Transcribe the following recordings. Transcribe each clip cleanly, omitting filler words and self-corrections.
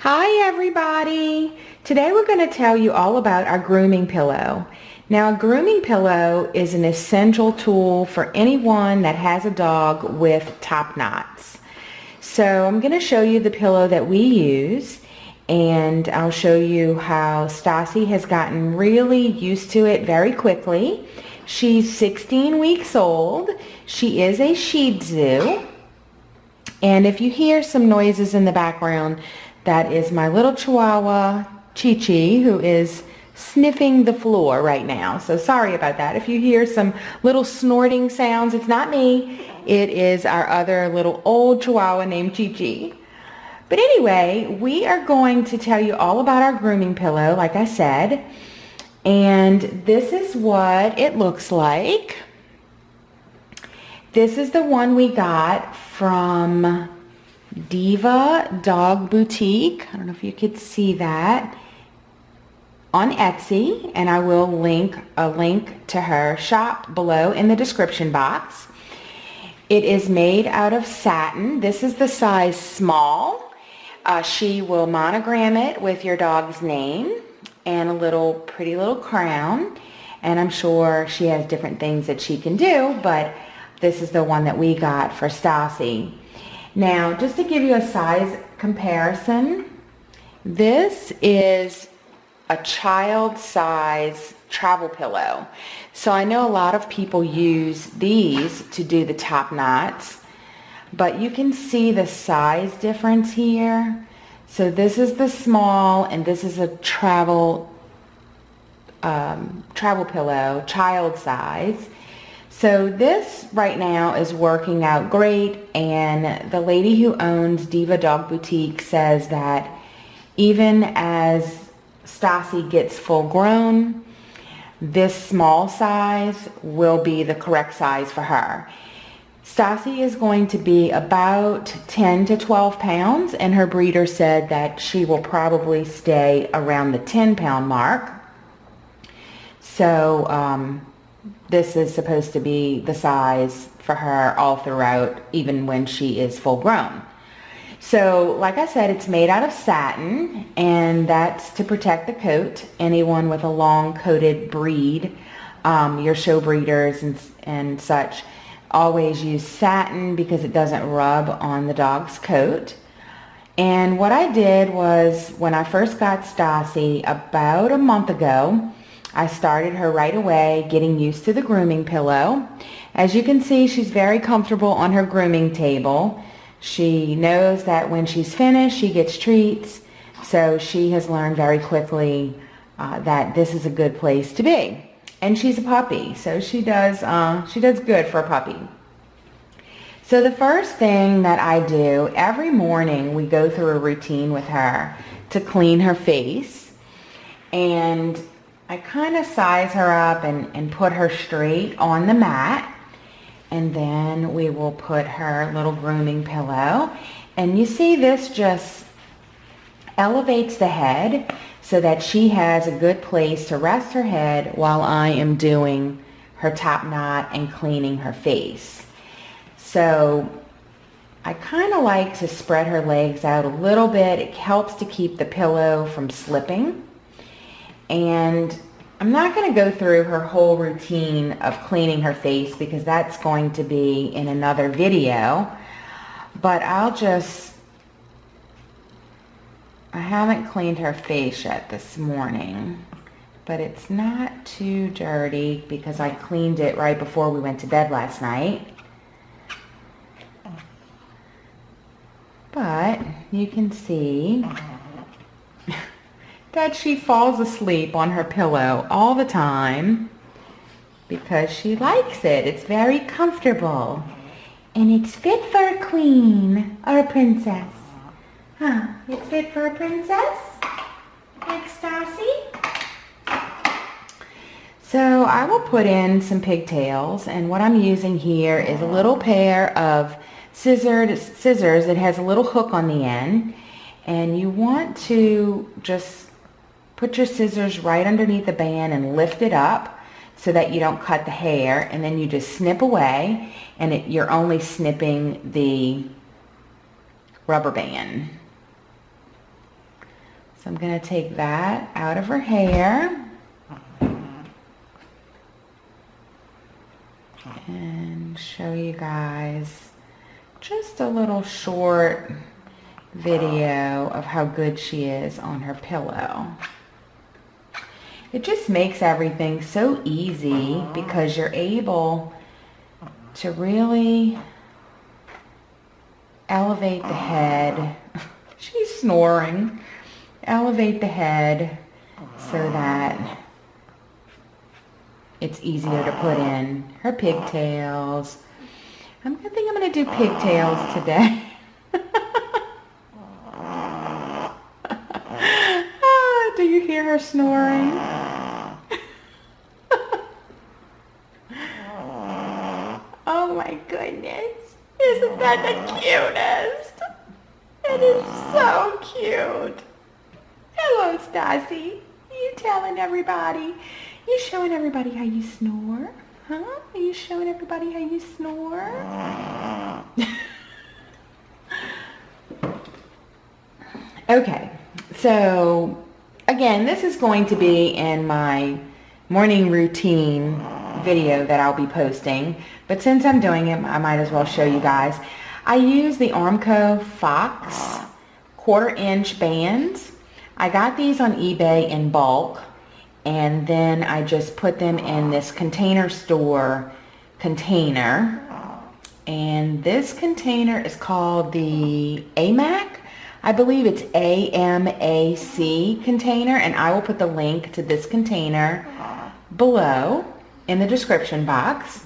Hi everybody! Today we're going to tell you all about our grooming pillow. Now, a grooming pillow is an essential tool for anyone that has a dog with top knots. So I'm going to show you the pillow that we use, and I'll show you how Stassi has gotten really used to it very quickly. She's 16 weeks old. She is a Shih Tzu, and if you hear some noises in the background, that is my little Chihuahua, Chi-Chi, who is sniffing the floor right now. So sorry about that. If you hear some little snorting sounds, it's not me. It is our other little old Chihuahua named Chi-Chi. But anyway, we are going to tell you all about our grooming pillow, like I said. And this is what it looks like. This is the one we got from Diva Dog Boutique. I don't know if you could see that on Etsy, and I will link a link to her shop below in the description box. It is made out of satin. This is the size small. She will monogram it with your dog's name and a pretty little crown, and I'm sure she has different things that she can do, but this is the one that we got for Stassi. Now, just to give you a size comparison, this is a child size travel pillow. So I know a lot of people use these to do the top knots, but you can see the size difference here. So this is the small, and this is a travel pillow, child size. So this right now is working out great, and the lady who owns Diva Dog Boutique says that even as Stassi gets full grown, this small size will be the correct size for her. Stassi is going to be about 10 to 12 pounds, and her breeder said that she will probably stay around the 10-pound mark. So this is supposed to be the size for her all throughout, even when she is full grown. So like I said, it's made out of satin, and that's to protect the coat. Anyone with a long coated breed, your show breeders and such, always use satin because it doesn't rub on the dog's coat. And what I did was, when I first got Stassi about a month ago, I started her right away getting used to the grooming pillow. As you can see, she's very comfortable on her grooming table. She knows that when she's finished, she gets treats. So she has learned very quickly that this is a good place to be. And she's a puppy, so she does good for a puppy. So the first thing that I do, every morning we go through a routine with her to clean her face. And I kind of size her up and put her straight on the mat, and then we will put her little grooming pillow. And you see, this just elevates the head so that she has a good place to rest her head while I am doing her top knot and cleaning her face. So I kind of like to spread her legs out a little bit. It helps to keep the pillow from slipping. And I'm not going to go through her whole routine of cleaning her face because that's going to be in another video. But I haven't cleaned her face yet this morning, but it's not too dirty because I cleaned it right before we went to bed last night. But you can see that she falls asleep on her pillow all the time because she likes it. It's very comfortable, and it's fit for a queen or a princess. Huh? It's fit for a princess, like Stassi. So I will put in some pigtails, and what I'm using here is a little pair of scissors that has a little hook on the end, and you want to just put your scissors right underneath the band and lift it up so that you don't cut the hair, and then you just snip away, and you're only snipping the rubber band. So I'm going to take that out of her hair. And show you guys just a little short video of how good she is on her pillow. It just makes everything so easy because you're able to really elevate the head. She's snoring. Elevate the head so that it's easier to put in her pigtails. I think I'm going to do pigtails today. Do you hear her snoring? Oh my goodness. Isn't that the cutest? It is so cute. Hello, Stassi. You telling everybody? You showing everybody how you snore? Huh? Are you showing everybody how you snore? Okay, so again, this is going to be in my morning routine video that I'll be posting, but since I'm doing it, I might as well show you guys. I use the Ormco Fox 1/4 inch bands. I got these on eBay in bulk, and then I just put them in this container store container, and this container is called the AMAC. I believe it's AMAC container, and I will put the link to this container below in the description box.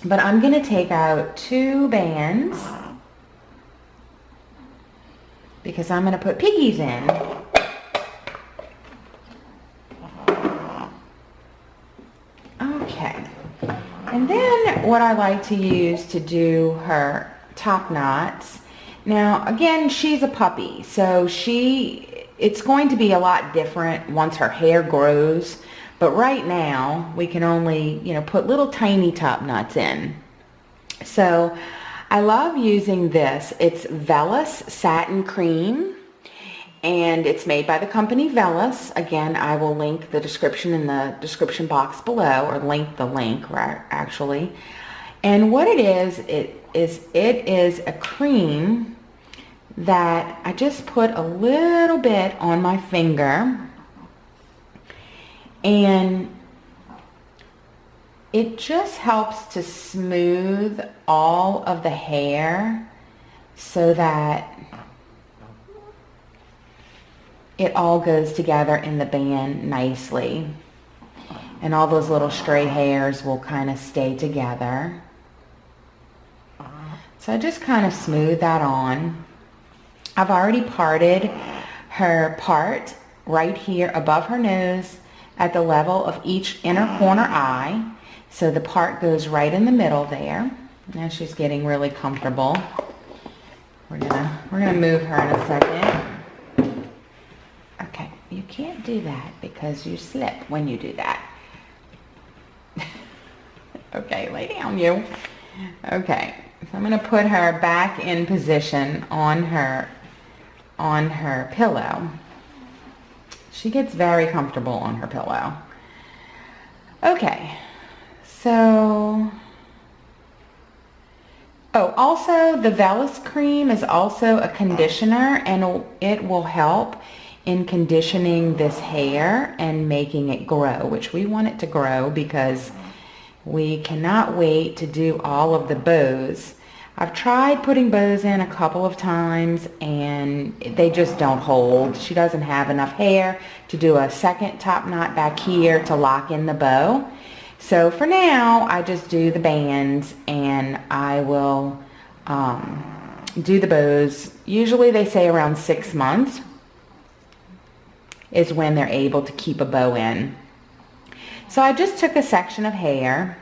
But I'm going to take out 2 bands because I'm going to put piggies in. Okay, and then what I like to use to do her top knots. Now again, she's a puppy, so it's going to be a lot different once her hair grows, but right now we can only, put little tiny top knots in. So I love using this. It's Vellus Satin Cream, and it's made by the company Vellus. Again, I will link the description in the description box below, or link the link, actually. And what it is a cream that I just put a little bit on my finger, and it just helps to smooth all of the hair so that it all goes together in the band nicely, and all those little stray hairs will kind of stay together. So I just kind of smooth that on. I've already parted her part right here above her nose at the level of each inner corner eye. So the part goes right in the middle there. Now she's getting really comfortable. We're gonna move her in a second. Okay, you can't do that because you slip when you do that. Okay, lay down, you. Okay, so I'm gonna put her back in position on her pillow. She gets very comfortable on her pillow. Okay, so, also the Vellus cream is also a conditioner, and it will help in conditioning this hair and making it grow, which we want it to grow because we cannot wait to do all of the bows. I've tried putting bows in a couple of times and they just don't hold. She doesn't have enough hair to do a second top knot back here to lock in the bow. So for now, I just do the bands, and I will do the bows. Usually they say around 6 months is when they're able to keep a bow in. So I just took a section of hair,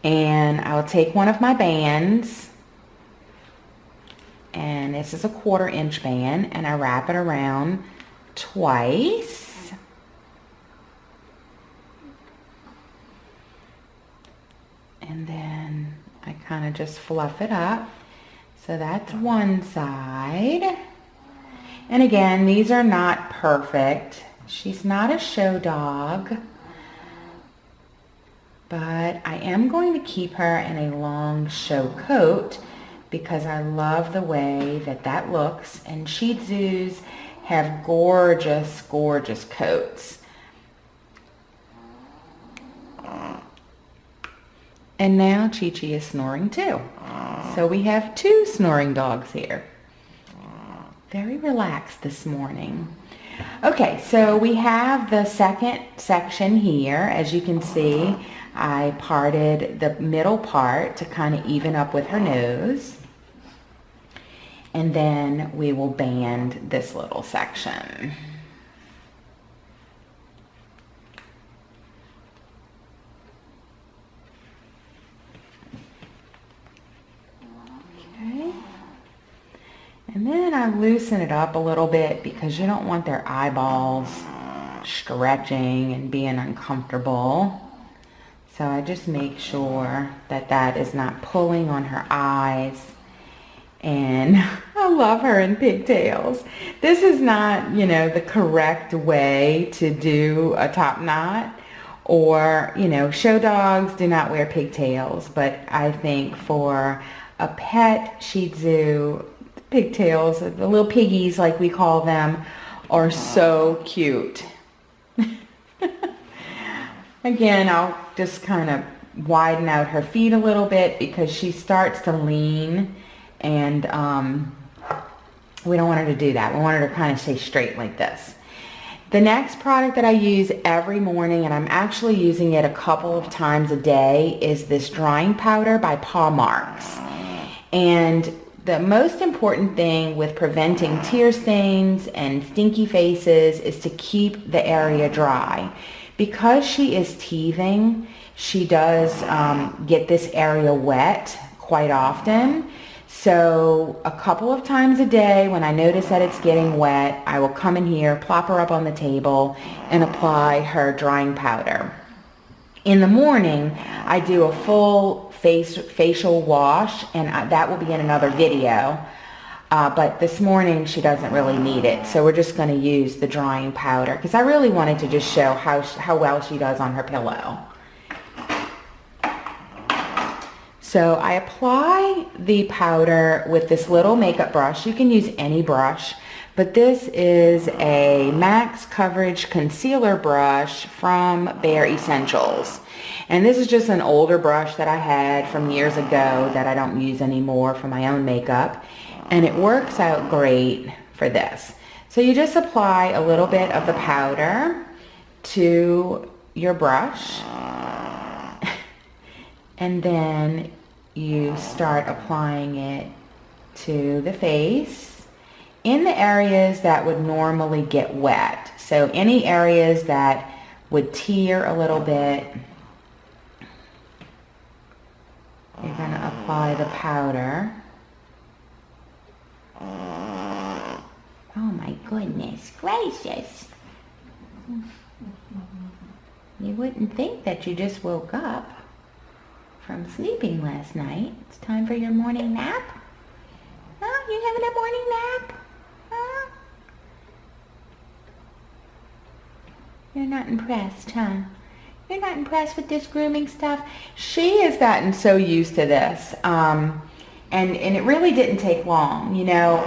and I'll take one of my bands, and this is a 1/4 inch band, and I wrap it around twice. And then I kind of just fluff it up. So that's one side. And again, these are not perfect. She's not a show dog, but I am going to keep her in a long show coat because I love the way that that looks. And Shih Tzus have gorgeous, gorgeous coats. And now Chi-Chi is snoring too. So we have two snoring dogs here. Very relaxed this morning. Okay, so we have the second section here. As you can see, I parted the middle part to kind of even up with her nose. And then we will band this little section. Okay. And then I loosen it up a little bit because you don't want their eyeballs stretching and being uncomfortable. So I just make sure that that is not pulling on her eyes. And I love her in pigtails. This is not, you know, the correct way to do a top knot, or, you know, show dogs do not wear pigtails, but I think for a pet Shih Tzu, pigtails, the little piggies like we call them, are so cute. Again, I'll just kind of widen out her feet a little bit because she starts to lean, and we don't want her to do that. We want her to kind of stay straight like this. The next product that I use every morning, and I'm actually using it a couple of times a day, is this drying powder by Paw Marks. And the most important thing with preventing tear stains and stinky faces is to keep the area dry. Because she is teething, she does get this area wet quite often. So a couple of times a day, when I notice that it's getting wet, I will come in here, plop her up on the table, and apply her drying powder. In the morning, I do a full facial wash, and that will be in another video. But this morning, she doesn't really need it. So we're just going to use the drying powder because I really wanted to just show how well she does on her pillow. So I apply the powder with this little makeup brush. You can use any brush, but this is a Max Coverage Concealer Brush from Bare Essentials. And this is just an older brush that I had from years ago that I don't use anymore for my own makeup. And it works out great for this. So you just apply a little bit of the powder to your brush. And then you start applying it to the face in the areas that would normally get wet. So any areas that would tear a little bit, you're going to apply the powder. Oh my goodness gracious. You wouldn't think that you just woke up from sleeping last night. It's time for your morning nap? Huh? You having a morning nap? Huh? You're not impressed, huh? You're not impressed with this grooming stuff? She has gotten so used to this. And it really didn't take long, you know.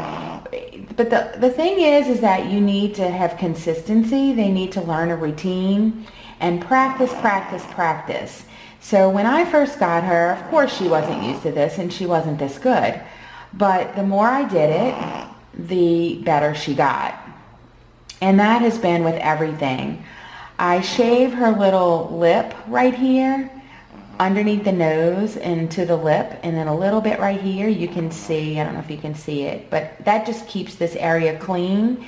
But the thing is that you need to have consistency. They need to learn a routine and practice, practice, practice. So when I first got her, of course she wasn't used to this and she wasn't this good. But the more I did it, the better she got. And that has been with everything. I shave her little lip right here, underneath the nose and to the lip, and then a little bit right here. You can see, I don't know if you can see it, but that just keeps this area clean.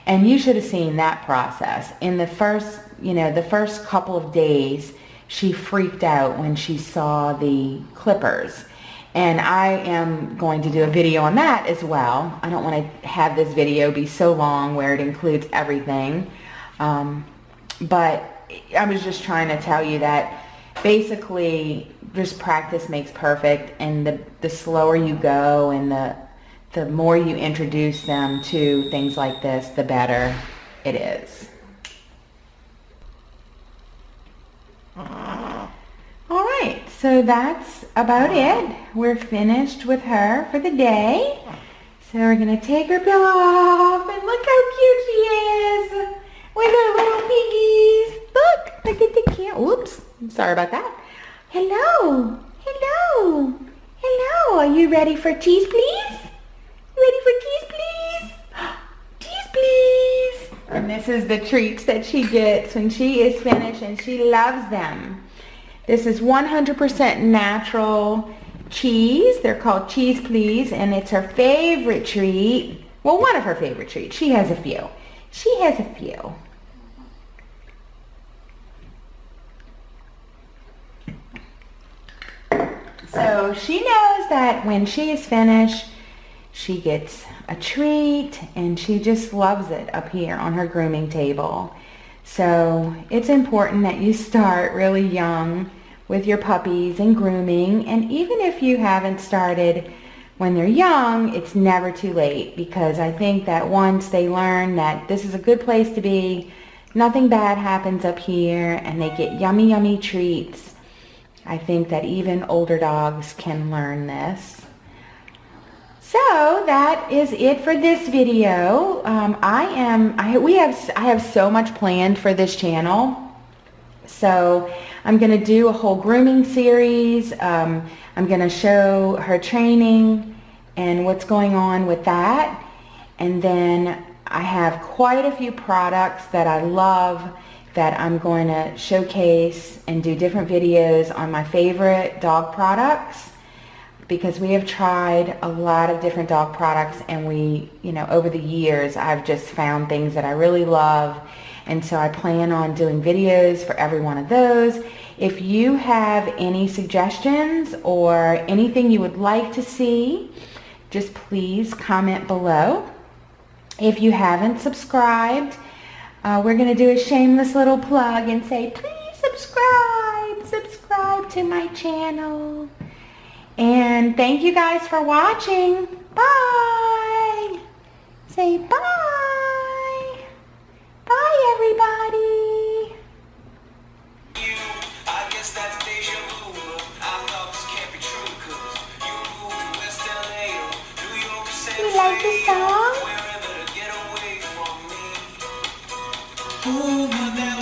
And you should have seen that process. In the first, the first couple of days, she freaked out when she saw the clippers. And I am going to do a video on that as well. I don't want to have this video be so long where it includes everything. But I was just trying to tell you that basically just practice makes perfect, and the slower you go and the the more you introduce them to things like this, the better it is. All right, so that's about it. We're finished with her for the day. So we're gonna take her pillow off, and look how cute she is with her little piggies. Look at the cute. Oops, I'm sorry about that. Hello, hello, hello. Are you ready for cheese, please? Ready for cheese, please? Cheese, please. And this is the treats that she gets when she is finished, and she loves them. This is 100% natural cheese. They're called Cheese Please, and it's her favorite treat. Well, one of her favorite treats. She has a few. She has a few. So she knows that when she is finished, she gets a treat, and she just loves it up here on her grooming table. So it's important that you start really young with your puppies and grooming, and even if you haven't started when they're young, it's never too late, because I think that once they learn that this is a good place to be, nothing bad happens up here, and they get yummy, yummy treats, I think that even older dogs can learn this. So that is it for this video. I have so much planned for this channel. So I'm going to do a whole grooming series. I'm going to show her training and what's going on with that. And then I have quite a few products that I love that I'm going to showcase and do different videos on my favorite dog products, because we have tried a lot of different dog products, and we, over the years, I've just found things that I really love. And so I plan on doing videos for every one of those. If you have any suggestions or anything you would like to see, just please comment below. If you haven't subscribed, we're going to do a shameless little plug and say, please subscribe to my channel. And thank you guys for watching. Bye. Say bye. Bye, everybody. I guess that's deja vu. I thought this can't be true, 'cause you moved to West LA or New York City. You like the song? Wherever to get away from me. Oh, but that